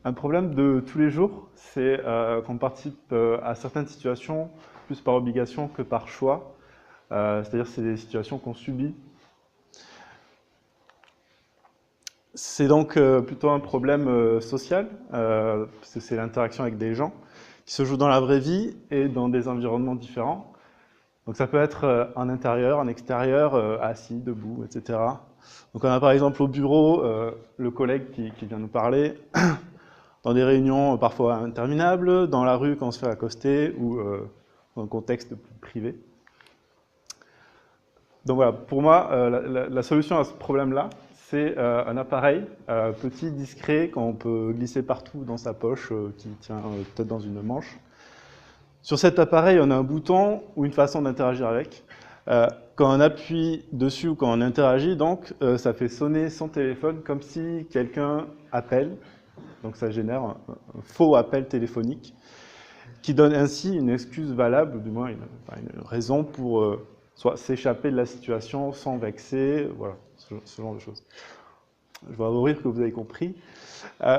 Un problème de tous les jours, c'est qu'on participe à certaines situations plus par obligation que par choix. C'est-à-dire que c'est des situations qu'on subit. C'est donc plutôt un problème social, parce que c'est l'interaction avec des gens qui se jouent dans la vraie vie et dans des environnements différents. Donc ça peut être en intérieur, en extérieur, assis, debout, etc. Donc on a par exemple au bureau le collègue qui vient nous parler, dans des réunions parfois interminables, dans la rue quand on se fait accoster ou dans un contexte plus privé. Donc voilà, pour moi, la solution à ce problème-là, c'est un appareil petit, discret, qu'on peut glisser partout dans sa poche, qui tient peut-être dans une manche. Sur cet appareil, on a un bouton ou une façon d'interagir avec. Quand on appuie dessus ou quand on interagit, donc, ça fait sonner son téléphone comme si quelqu'un appelle. Donc ça génère un faux appel téléphonique qui donne ainsi une excuse valable, ou du moins une raison pour soit s'échapper de la situation sans vexer, voilà, ce genre de choses. Je vais vous dire que vous avez compris.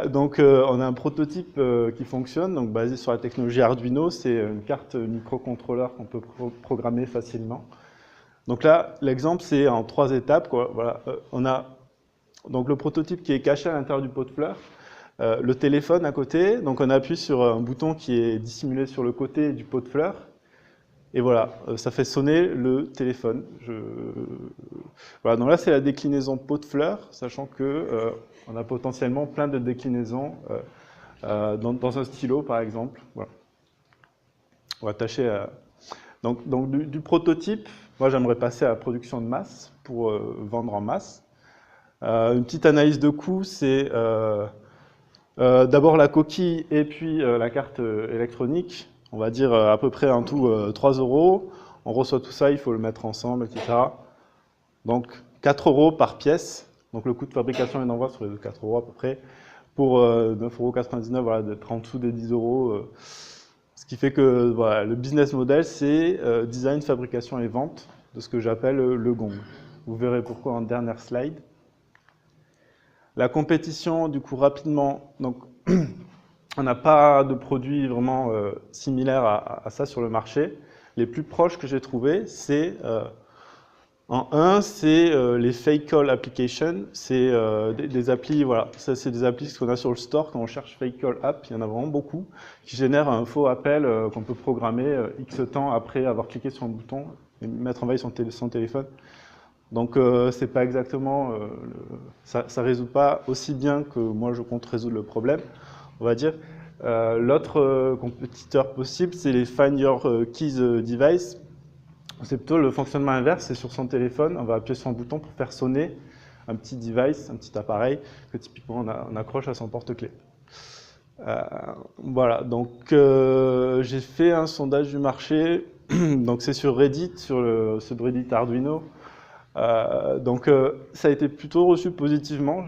Donc on a un prototype qui fonctionne, donc basé sur la technologie Arduino, c'est une carte microcontrôleur qu'on peut programmer facilement. Donc là, l'exemple, c'est en 3 étapes, quoi. Voilà, on a donc le prototype qui est caché à l'intérieur du pot de fleurs, le téléphone à côté, donc on appuie sur un bouton qui est dissimulé sur le côté du pot de fleurs, et voilà, ça fait sonner le téléphone. Voilà, donc là c'est la déclinaison pot de fleurs, sachant que on a potentiellement plein de déclinaisons dans un stylo par exemple. Voilà. On va tâcher à... Donc du prototype, moi j'aimerais passer à la production de masse pour vendre en masse. Une petite analyse de coût, c'est d'abord la coquille et puis la carte électronique. On va dire à peu près en tout 3 €. On reçoit tout ça, il faut le mettre ensemble, etc. Donc 4 € par pièce. Donc le coût de fabrication et d'envoi serait de 4 € à peu près. Pour 9,99 €, voilà, d'être en dessous des 10 €. Ce qui fait que voilà, le business model, c'est design, fabrication et vente de ce que j'appelle le gong. Vous verrez pourquoi en dernière slide. La compétition, du coup, rapidement, donc on n'a pas de produit vraiment similaire à ça sur le marché. Les plus proches que j'ai trouvés, c'est en un, c'est les fake call applications. C'est des applis, voilà, ça c'est des applis qu'on a sur le store quand on cherche fake call app. Il y en a vraiment beaucoup qui génèrent un faux appel qu'on peut programmer X temps après avoir cliqué sur un bouton et mettre en veille son téléphone. Donc c'est pas exactement, ça résout pas aussi bien que moi je compte résoudre le problème, on va dire. L'autre compétiteur possible, c'est les Find Your Keys Device. C'est plutôt le fonctionnement inverse, c'est sur son téléphone, on va appuyer sur un bouton pour faire sonner un petit device, un petit appareil que typiquement on accroche à son porte-clés. Voilà, donc j'ai fait un sondage du marché, donc c'est sur Reddit, sur le subreddit Arduino. Donc ça a été plutôt reçu positivement,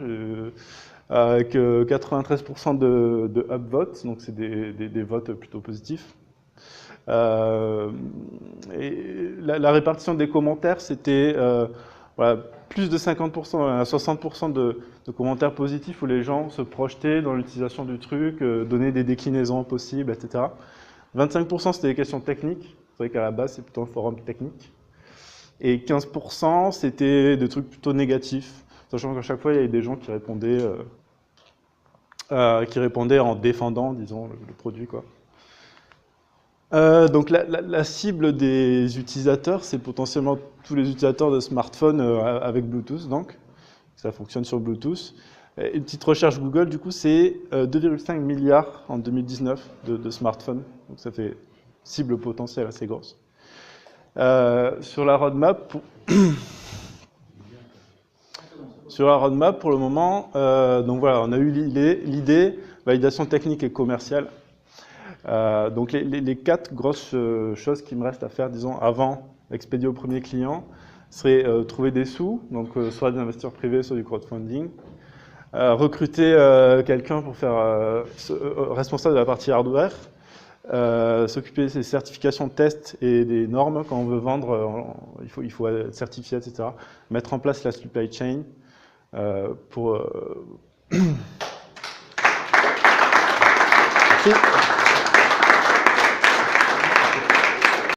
avec 93% de upvotes, donc c'est des votes plutôt positifs. Et la répartition des commentaires, c'était voilà, plus de 50%, 60% de commentaires positifs où les gens se projetaient dans l'utilisation du truc, donnaient des déclinaisons possibles, etc. 25% c'était des questions techniques, c'est vrai qu'à la base c'est plutôt un forum technique. Et 15% c'était des trucs plutôt négatifs, sachant qu'à chaque fois il y avait des gens qui répondaient en défendant, disons, le produit, quoi. Donc la cible des utilisateurs, c'est potentiellement tous les utilisateurs de smartphones avec Bluetooth, donc ça fonctionne sur Bluetooth. Et une petite recherche Google, du coup, c'est 2,5 milliards en 2019 de smartphones, donc ça fait cible potentielle assez grosse. Sur la roadmap, pour le moment, donc voilà, on a eu l'idée, validation technique et commerciale. Donc les 4 grosses choses qui me restent à faire, disons, avant d'expédier au premier client, serait trouver des sous, donc soit des investisseurs privés, soit du crowdfunding, recruter quelqu'un pour faire responsable de la partie hardware, s'occuper des certifications de tests et des normes quand on veut vendre, il faut être certifié, etc. Mettre en place la supply chain pour Merci.